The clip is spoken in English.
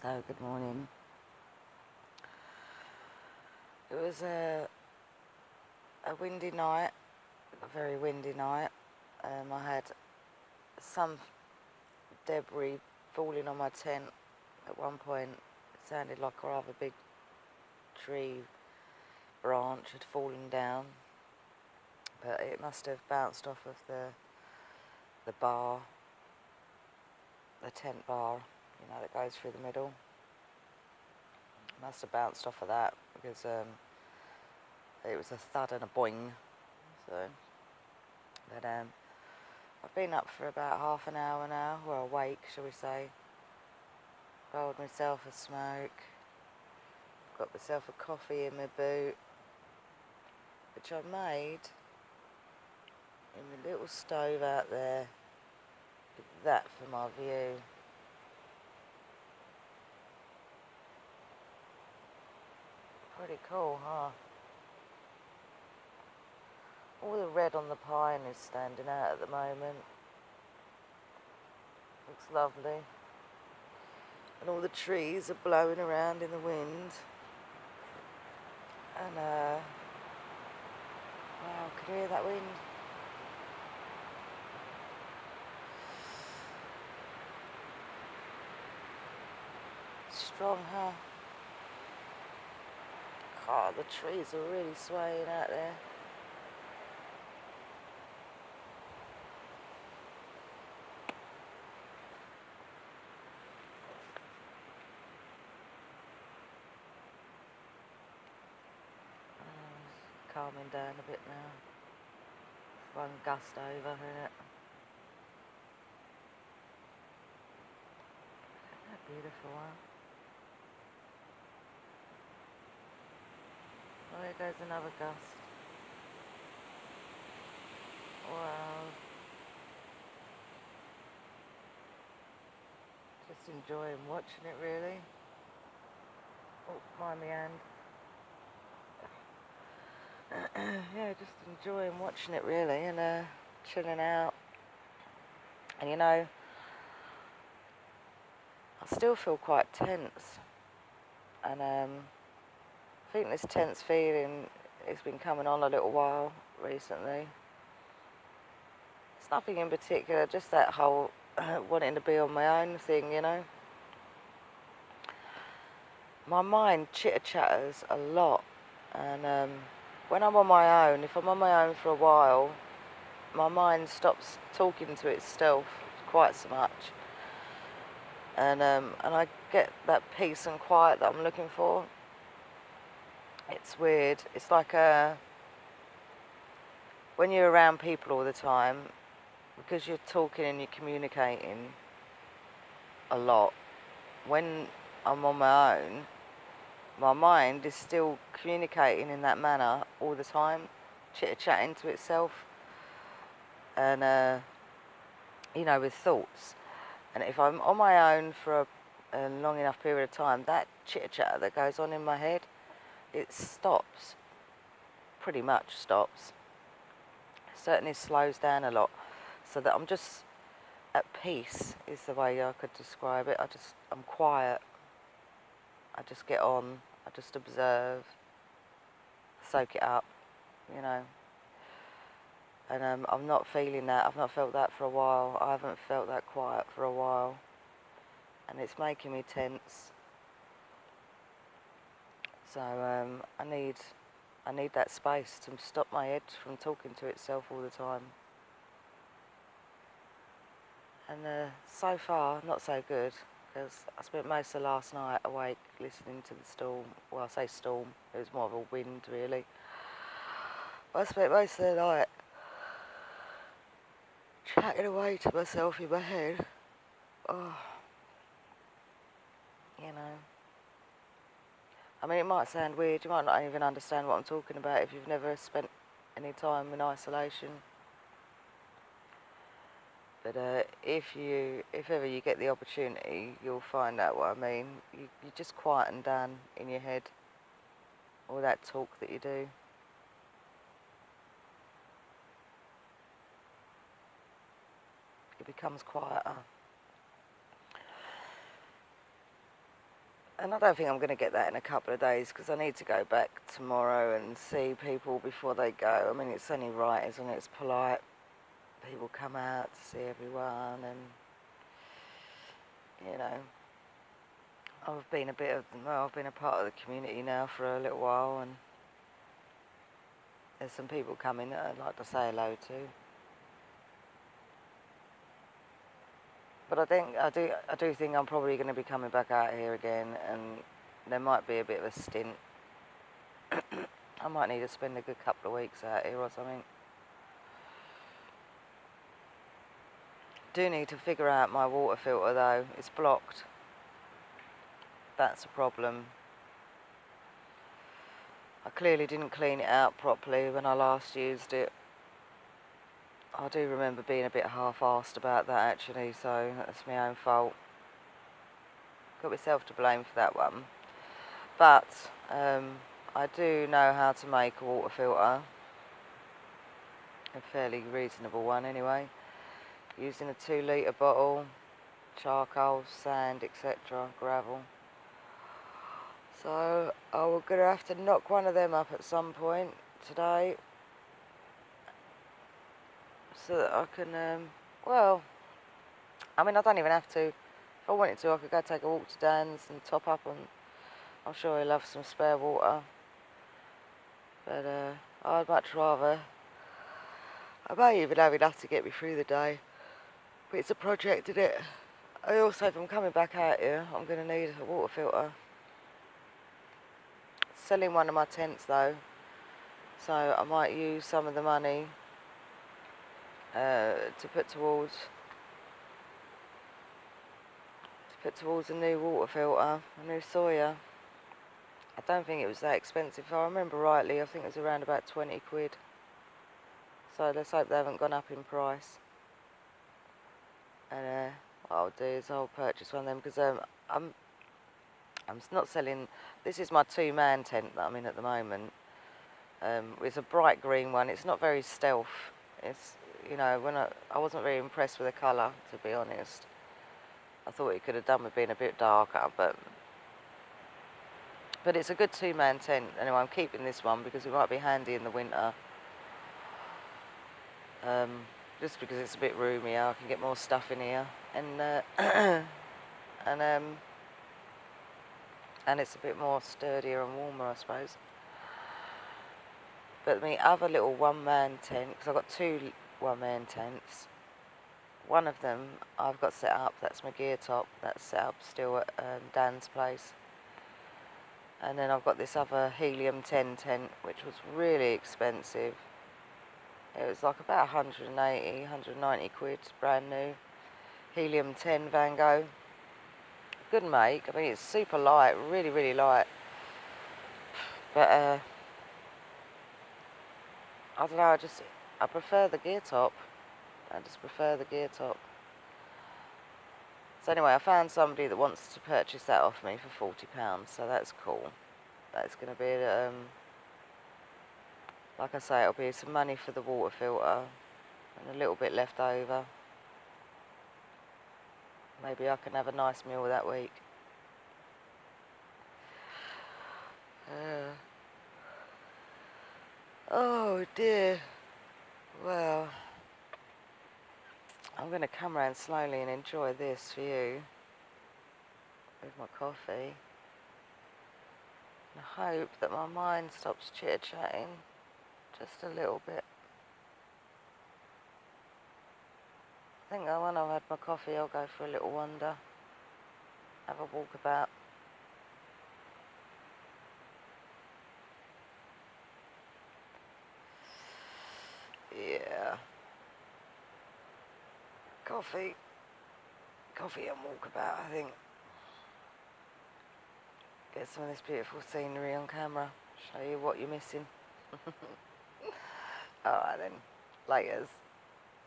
So, good morning. It was a windy night, a very windy night. I had some debris falling on my tent. At one point, it sounded like a rather big tree branch had fallen down, but it must have bounced off of the bar, the tent bar, that goes through the middle. It must have bounced off of that because it was a thud and a boing. So, but I've been up for about half an hour now, well, awake, shall we say. Rolled myself a smoke, got myself a coffee in my boot, which I made in my little stove out there, with that for my view. Pretty cool, huh? All the red on the pine is standing out at the moment. Looks lovely. And all the trees are blowing around in the wind. And wow, can you hear that wind? Strong, huh? God, the trees are really swaying out there. Calming down a bit now. One gust over, innit? Isn't that beautiful, huh? Oh, there goes another gust. Wow. Just enjoying watching it, really. Oh, mind me hand. Yeah, just enjoying watching it, really, and chilling out. And I still feel quite tense. And I think this tense feeling has been coming on a little while recently. It's nothing in particular, just that whole wanting to be on my own thing, My mind chitter-chatters a lot, and when I'm on my own, if I'm on my own for a while, my mind stops talking to itself quite so much, and I get that peace and quiet that I'm looking for. It's weird. It's like when you're around people all the time, because you're talking and you're communicating a lot. When I'm on my own, my mind is still communicating in that manner all the time, chitter-chatting to itself, and with thoughts. And if I'm on my own for a long enough period of time, that chitter-chatter that goes on in my head, it stops. Pretty much stops. It certainly slows down a lot, so that I'm just at peace is the way I could describe it. I'm quiet. I just get on. I just observe, soak it up, And I'm not feeling that. I've not felt that for a while. I haven't felt that quiet for a while, and it's making me tense. So I need that space to stop my head from talking to itself all the time. And so far, not so good, because I spent most of last night awake listening to the storm. Well, I say storm, it was more of a wind, really. I spent most of the night chatting away to myself in my head. Oh, I mean, it might sound weird. You might not even understand what I'm talking about if you've never spent any time in isolation. But if ever you get the opportunity, you'll find out what I mean. You just quieten down in your head all that talk that you do. It becomes quieter. And I don't think I'm going to get that in a couple of days because I need to go back tomorrow and see people before they go. I mean, it's only right, isn't it? It's polite. People come out to see everyone, and you know, I've been a part of the community now for a little while, and there's some people coming that I'd like to say hello to. But I do think I'm probably going to be coming back out here again, and there might be a bit of a stint. I might need to spend a good couple of weeks out here or something. Do need to figure out my water filter though. It's blocked. That's a problem. I clearly didn't clean it out properly when I last used it. I do remember being a bit half-arsed about that actually, so that's my own fault. Got myself to blame for that one. But I do know how to make a water filter. A fairly reasonable one anyway. Using a 2-litre bottle, charcoal, sand, etc., gravel. So I'm going to have to knock one of them up at some point today so that I can, well, I mean I don't even have to. If I wanted to I could go take a walk to Dan's and top up, and I'm sure he'll have some spare water. But I'd much rather, I may even have enough to get me through the day. But it's a project, isn't it? I also, if I'm coming back out here, I'm going to need a water filter. Selling one of my tents though, so I might use some of the money to put towards a new water filter, a new Sawyer. I don't think it was that expensive. If I remember rightly, I think it was around about 20 quid. So let's hope they haven't gone up in price. And what I'll do is I'll purchase one of them because I'm not selling. This is my 2-man tent that I'm in at the moment. It's a bright green one. It's not very stealth. It's, you know, when I wasn't very impressed with the colour, to be honest. I thought it could have done with being a bit darker, but it's a good 2-man tent. Anyway, I'm keeping this one because it might be handy in the winter. Just because it's a bit roomier, I can get more stuff in here, and and it's a bit more sturdier and warmer, I suppose. But my other little 1-man tent, because I've got 2 1-man tents. One of them I've got set up, that's my gear top, that's set up still at Dan's place. And then I've got this other Helium 10 tent, which was really expensive. It was like about 190 quid, brand new. Helium 10 Van Gogh. Good make, I mean it's super light, really, really light. But I don't know, I prefer the gear top. I just prefer the gear top. So anyway, I found somebody that wants to purchase that off me for £40, so that's cool. That's going to be, like I say, it'll be some money for the water filter and a little bit left over. Maybe I can have a nice meal that week. Oh dear. Well, I'm going to come round slowly and enjoy this for you with my coffee. And I hope that my mind stops chit-chatting just a little bit. I think that when I've had my coffee, I'll go for a little wander, have a walk about. Yeah. Coffee and walkabout, I think. Get some of this beautiful scenery on camera, show you what you're missing. Alright then, laters.